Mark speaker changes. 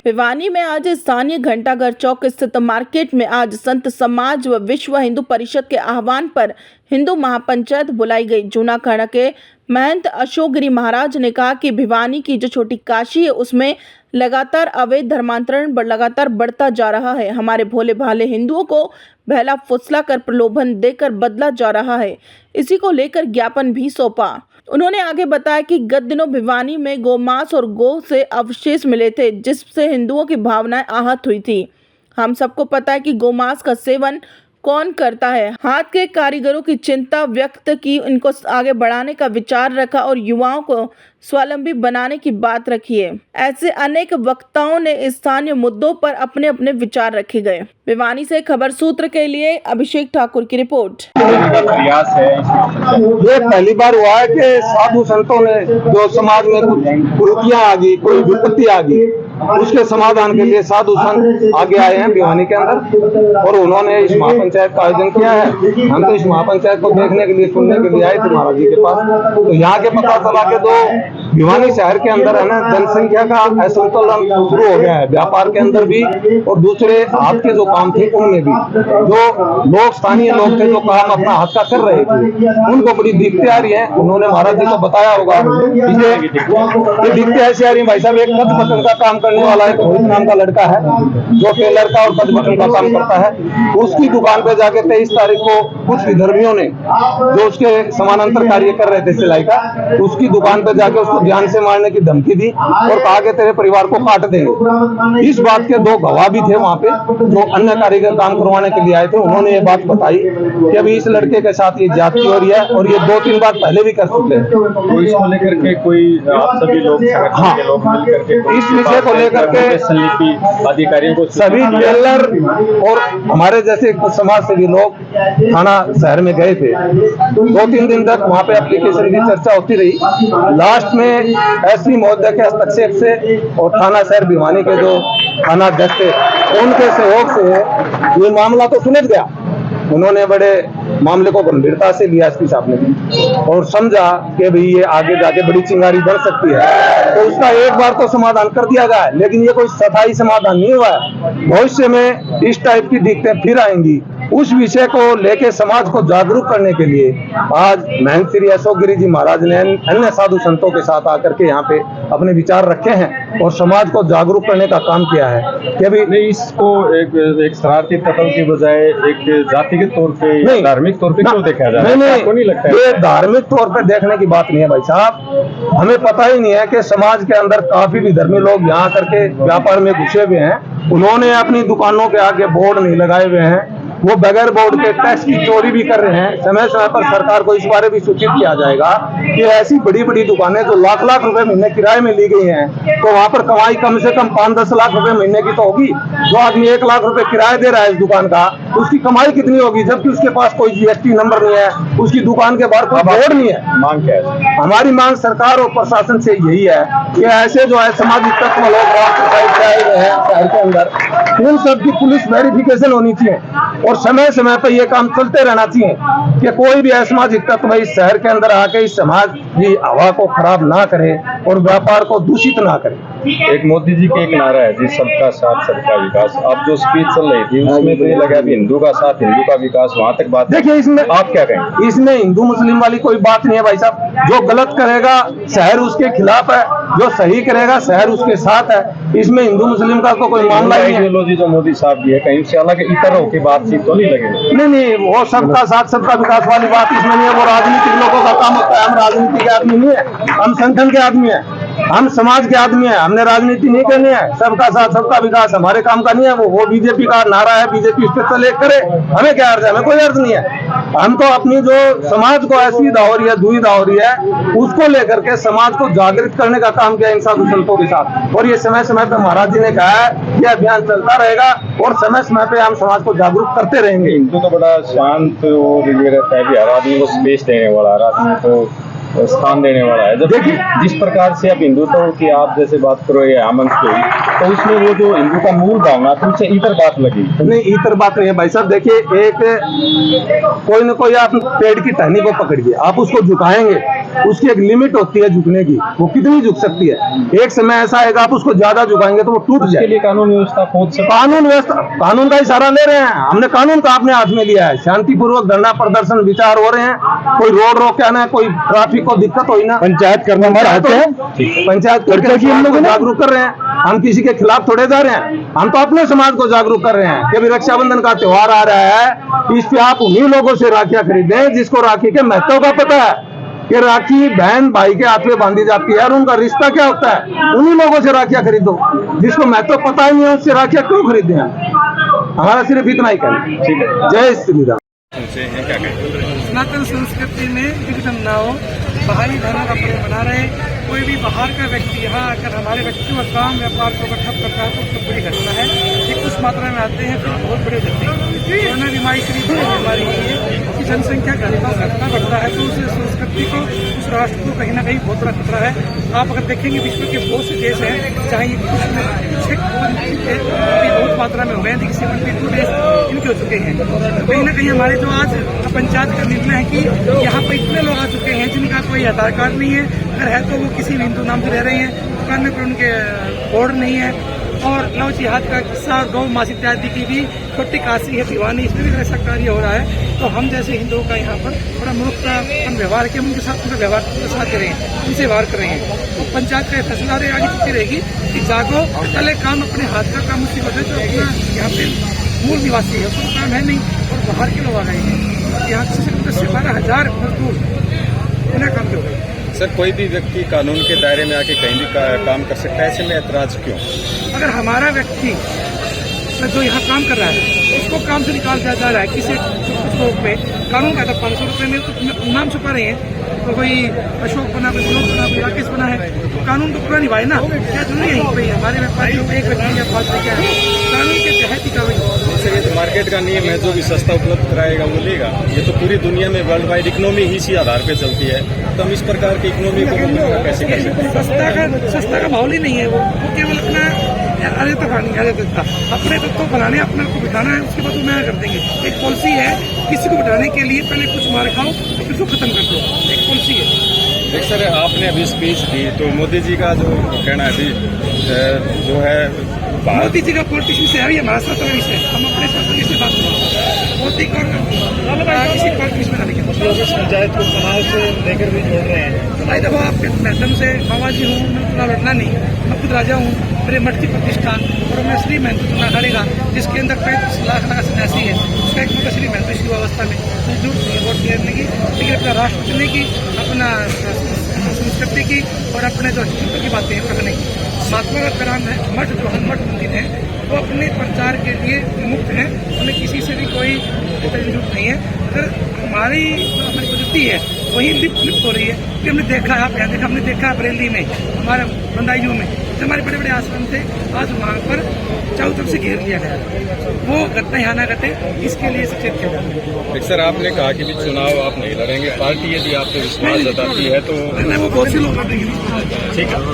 Speaker 1: भिवानी में आज स्थानीय घंटाघर चौक स्थित मार्केट में आज संत समाज व विश्व हिंदू परिषद के आह्वान पर हिंदू महापंचायत बुलाई गई। जूनागढ़ के महंत अशोक गिरी महाराज ने कहा कि भिवानी की जो छोटी काशी है उसमें लगातार अवैध धर्मांतरण लगातार बढ़ता जा रहा है। हमारे भोले भाले हिंदुओं को बहला फुसला कर प्रलोभन देकर बदला जा रहा है। इसी को लेकर ज्ञापन भी सौंपा। उन्होंने आगे बताया कि गत दिनों भिवानी में गोमांस और गौ से अवशेष मिले थे, जिससे हिंदुओं की भावनाएं आहत हुई थी। हम सबको पता है कि गोमांस का सेवन कौन करता है। हाथ के कारीगरों की चिंता व्यक्त की, इनको आगे बढ़ाने का विचार रखा और युवाओं को स्वावलंबी बनाने की बात रखी है। ऐसे अनेक वक्ताओं ने स्थानीय मुद्दों पर अपने अपने विचार रखे गए। भिवानी से खबर सूत्र के लिए अभिषेक ठाकुर की रिपोर्ट।
Speaker 2: प्रयास है,
Speaker 3: ये पहली बार हुआ है कि साधु संतों ने जो समाज में कुछ कुरीतियां आ गई, कोई विपत्ति आ गई, उसके समाधान के लिए साधु संत आगे आए हैं भिवानी के अंदर और उन्होंने इस महापंचायत का आयोजन किया है। हम तो इस महापंचायत को देखने के लिए, सुनने के लिए आए थे महाराज जी के पास। तो यहाँ के पता चला कि जो भिवानी शहर के अंदर है ना, जनसंख्या का असंतुलन शुरू हो गया है, व्यापार के अंदर भी और दूसरे हाथ के जो काम थे उनमें भी। जो लोग स्थानीय लोग थे जो काम अपना हाथ का कर रहे थे, उनको बड़ी दिक्कतें आ रही है। उन्होंने महाराज जी को बताया होगा ये दिक्कतें ऐसी आ रही है। भाई साहब, एक कद बटन का काम करने वाला एक रोहित नाम का लड़का है जो टेलर का और कद बटन का काम करता है। उसकी दुकान पे जाके 23 तारीख को कुछ विधर्मियों ने जो उसके समानांतर कार्य कर रहे थे सिलाई का, उसकी दुकान पे जाके उसको जान से मारने की धमकी दी और कहा कि तेरे परिवार को काट देंगे। इस बात के दो गवाह भी थे वहाँ पे जो अन्य कारीगर काम करवाने के लिए आए थे। उन्होंने ये बात बताई कि अभी इस लड़के के साथ ये ज्यादती हो रही है और ये 2-3 बार पहले भी कर चुके हैं।
Speaker 2: तो इसको लेकर के कोई आप सभी लोग मिलकर के
Speaker 3: इस विषय को लेकर के
Speaker 2: अधिकारियों को
Speaker 3: सभी टेलर और हमारे जैसे कुछ समाज सेवी लोग थाना शहर में गए थे। 2-3 दिन तक वहाँ पे एप्लीकेशन की चर्चा होती रही। लास्ट में एसपी महोदय के हस्तक्षेप से और थाना शहर भिवानी के जो थाना अध्यक्ष थे उनके सहयोग से ये मामला तो सुलझ गया। उन्होंने बड़े मामले को गंभीरता से लिया एसपी साहब ने और समझा कि भाई ये आगे जाके बड़ी चिंगारी बढ़ सकती है, तो उसका एक बार तो समाधान कर दिया गया है। लेकिन ये कोई स्थायी समाधान नहीं हुआ है। भविष्य में इस टाइप की दिक्कतें फिर आएंगी। उस विषय को लेकर समाज को जागरूक करने के लिए आज महंत श्री अशोक गिरी जी महाराज ने अन्य साधु संतों के साथ आकर के यहाँ पे अपने विचार रखे हैं और समाज को जागरूक करने का काम किया है कि अभी
Speaker 2: नहीं, इसको एक शरारती तत्व की बजाय एक जातिगत तौर पे, धार्मिक तौर पे क्यों देखा जाए? नहीं लगता है
Speaker 3: ये धार्मिक तौर पे देखने की बात नहीं है भाई साहब। हमें पता ही नहीं है कि समाज के अंदर काफी विधर्मी लोग यहाँ करके व्यापार में घुसे हुए हैं। उन्होंने अपनी दुकानों के आगे बोर्ड नहीं लगाए हुए हैं, वो बगैर बोर्ड के टैक्स की चोरी भी कर रहे हैं। समय समय पर सरकार को इस बारे भी सूचित किया जाएगा कि ऐसी बड़ी बड़ी दुकानें जो लाख रुपए महीने किराए में ली गई हैं, तो वहां पर कमाई कम से कम 5-10 लाख रुपए महीने की तो होगी। जो आदमी 1 लाख रुपए किराया दे रहा है इस दुकान का, उसकी कमाई कितनी होगी, जबकि उसके पास कोई जीएसटी नंबर नहीं है, उसकी दुकान के बाहर कोई बोर्ड नहीं है।
Speaker 2: मांग क्या है?
Speaker 3: हमारी मांग सरकार और प्रशासन से यही है कि ऐसे जो है सामाजिक तत्व लोग शहर के अंदर, उन सब की पुलिस वेरिफिकेशन होनी चाहिए और समय समय पर यह काम चलते रहना चाहिए कि कोई भी असामाजिक तत्व इस शहर के अंदर आके इस समाज की हवा को खराब ना करे और व्यापार को दूषित ना करे।
Speaker 2: एक मोदी जी का एक नारा है जी, सबका साथ सबका विकास। अब जो स्पीच चल रही थी उसमें तो ये लगा भी हिंदू का साथ हिंदू का विकास, वहां तक बात।
Speaker 3: देखिए, इसमें
Speaker 2: आप क्या कहेंगे?
Speaker 3: इसमें हिंदू मुस्लिम वाली कोई बात नहीं है भाई साहब। जो गलत करेगा शहर उसके खिलाफ है, जो सही करेगा शहर उसके साथ है। इसमें हिंदू मुस्लिम का तो कोई मामला ही नहीं है।
Speaker 2: आइडियोलॉजी जो मोदी साहब की है, कहीं से अलग इतरों की बातचीत तो नहीं लगेगी?
Speaker 3: नहीं, वो सबका साथ सबका विकास वाली बात इसमें नहीं है। वो राजनीतिक लोगों का काम होता है। हम राजनीति के आदमी नहीं है, हम संगठन के आदमी है, हम समाज के आदमी है। हमने राजनीति नहीं करनी है। सबका साथ सबका विकास हमारे काम का नहीं है। वो बीजेपी का नारा है, बीजेपी उस पर चले करे, हमें क्या अर्थ है? हमें कोई अर्थ नहीं है। हम तो अपनी जो समाज को असुविधा हो रही है, दुविधा हो रही है, उसको लेकर के समाज को जागृत करने का काम किया इन साधु संतों के साथ। और ये समय समय पर महाराज जी ने कहा है ये अभियान चलता रहेगा और समय समय पे हम समाज को जागरूक करते रहेंगे।
Speaker 2: हिंदू तो बड़ा शांत और ये रहता है भी हर आदमी को स्पेस देने वाला, हर आदमी को स्थान देने वाला है। जब
Speaker 3: देखिए,
Speaker 2: जिस प्रकार से अब हिंदुत्व की आप जैसे बात करो या आमंच हुई, तो उसमें वो जो हिंदू का मूल भावना थी उसे इतर बात लगी।
Speaker 3: नहीं, इतर बात नहीं है भाई साहब। देखिए, एक कोई न कोई आप पेड़ की टहनी को पकड़िए, आप उसको झुकाएंगे, उसकी एक लिमिट होती है झुकने की, वो कितनी झुक सकती है। एक समय ऐसा आएगा आप उसको ज्यादा झुकाएंगे तो वो टूट
Speaker 2: उसके
Speaker 3: जाएगा।
Speaker 2: लिए कानून व्यवस्था खोज सकते।
Speaker 3: कानून व्यवस्था, कानून का इशारा ले रहे हैं, हमने कानून का अपने हाथ में लिया है। शांतिपूर्वक धरना प्रदर्शन विचार हो रहे हैं, कोई रोड रोक के आना है, कोई ट्रैफिक को दिक्कत हो ना, पंचायत करना हमारा हक है। पंचायत करके हम लोग जागरूक कर रहे हैं, हम किसी के खिलाफ थोड़े जा रहे हैं, हम तो अपने समाज को जागरूक कर रहे हैं कि अभी रक्षाबंधन का त्योहार आ रहा है, इस पे आप उन्हीं लोगों से राखियां खरीदें जिसको राखी के महत्व का पता है कि राखी बहन भाई के हाथ में बांधी जाती है और उनका रिश्ता क्या होता है। उन्हीं लोगों से राखियां खरीदो, जिसको महत्व पता ही नहीं है उससे राखियां क्यों खरीदते हैं। हमारा सिर्फ इतना ही कहना है।
Speaker 2: ठीक है,
Speaker 3: जय श्री राम।
Speaker 4: सनातन संस्कृति में विघटन न हो, बाहरी धर्म का पर्व मना रहे। कोई भी बाहर का व्यक्ति यहाँ आकर हमारे व्यक्ति व काम व्यापार को ठप करता है तो बहुत बड़ी घटना है। ये कुछ मात्रा में आते हैं तो बहुत बड़ी घटना। कोरोना बीमारी इतनी बड़ी बीमारी है कि जनसंख्या घटता बढ़ता है तो उस संस्कृति को, उस राष्ट्र को कहीं ना कहीं बहुत बड़ा खतरा है। आप अगर देखेंगे विश्व के बहुत से देश हैं, चाहे ये कुछ बहुत मात्रा में हुए हैं, 72 देश इनके हो चुके हैं। तो कहीं ना कहीं हमारे जो आज पंचायत का निर्णय है कि यहाँ पर इतने लोग आ चुके हैं जिनका कोई आधार कार्ड नहीं है, अगर है तो वो किसी भी हिंदू नाम से रह रहे हैं, दुकान में उनके बोर्ड नहीं है। और लव जिहाद का किस्सा, गौ मास इत्यादि की भी छोटी काशी है दीवानी, इसमें भी ऐसा कार्य हो रहा है। तो हम जैसे हिंदुओं का यहाँ पर थोड़ा मूर्खतापूर्ण व्यवहार के उनके साथ उनका व्यवहार के साथ कर रहे हैं, उनसे व्यवहार कर रहे हैं। तो पंचायत का फैसला आगे चलती रहेगी कि जागो, पहले काम अपने हाथ का काम उसी को जो अपना यहाँ पे मूल निवासी है उसको काम है नहीं, और बाहर के लोग आ गए हैं। यहाँ से 12,000 मजदूर बिना काम के हो गए।
Speaker 2: सर, कोई भी व्यक्ति कानून के दायरे में आके कहीं भी काम कर सकता है, ऐसे में ऐतराज क्यों?
Speaker 4: अगर हमारा व्यक्ति जो यहाँ काम कर रहा है उसको काम से निकाल दिया जा रहा है किसी स्टोक में, कानून का था 500 रुपये में, तो नाम छुपा रहे हैं। तो कोई अशोक बना, कोई विनोद बना, कोई राकेश बना है, तो कानून तो पूरा निभाए ना। क्या जरूरी है भाई हमारे व्यापारी एक व्यक्ति या 5 क्या है, कानून के तहत ही कार्रवाई।
Speaker 2: सर, ये तो मार्केट का नियम है, जो भी सस्ता उपलब्ध कराएगा वो लेगा। ये तो पूरी दुनिया में वर्ल्ड वाइड इकोनॉमी ही इसी आधार पे चलती है, तो हम इस प्रकार की इकोनॉमी को कैसे कर सकते हैं?
Speaker 4: सस्ता का भाव ही नहीं है, वो केवल अपना अरे तो खानी अरे तो अपने तो बनाने, अपने को बिठाना है, उसके बाद वो नया कर देंगे। एक पॉलिसी है, किसी को बिठाने के लिए पहले कुछ मार खाओ फिर उसको खत्म कर दो, एक पॉलिसी है।
Speaker 2: देख सर, आपने अभी स्पीच दी तो मोदी जी का जो कहना है अभी जो है
Speaker 4: मोदी जी का पॉलिटिशियन से है, हमारा साथ विषय है, हम अपने साथ से बात करें। मोदी को किसी पॉलिटिशियन में ना
Speaker 5: पंचायत को तनाव से लेकर भी जोड़ रहे हैं।
Speaker 4: तो भाई देखो, आपके मैडम से बाबा जी हूँ, मैं खुला लड़ना नहीं, मैं खुद राजा हूँ, मेरे मठ की प्रतिष्ठा और मैं श्री महंत चुना खड़ेगा जिसके अंदर 35 लाख का सन्यासी है, उसका एक मोटा श्री महंत शिव अवस्था में जरूर वोट देने की, लेकिन अपना राष्ट्र चुनने की, अपना संस्कृति की और अपने जो अस्तित्व की बातें करने की। महात्मा का कराम है, मठ जो हम मठ मंदिर हैं वो अपने प्रचार के लिए मुक्त हैं, हमें किसी से भी कोई जरूरत नहीं है। अगर हमारी जो हमारी प्रवृत्ति है वही लिप्त हो रही है, कि हमने देखा है, आप यहाँ देखा, हमने देखा है बरेली में, हमारे बंदाइयों में जो हमारे बड़े बड़े आश्रम थे, आज वहाँ पर चारों तरफ से घेर लिया गया। वो घटना यहाँ ना घटे, इसके लिए सचेत किया जाता है।
Speaker 2: सर, आपने कहा कि भी चुनाव आप नहीं लड़ेंगे, पार्टी यदि आप पे विश्वास जताती है तो
Speaker 4: वो बहुत से लोग लड़ेंगे।
Speaker 2: ठीक है।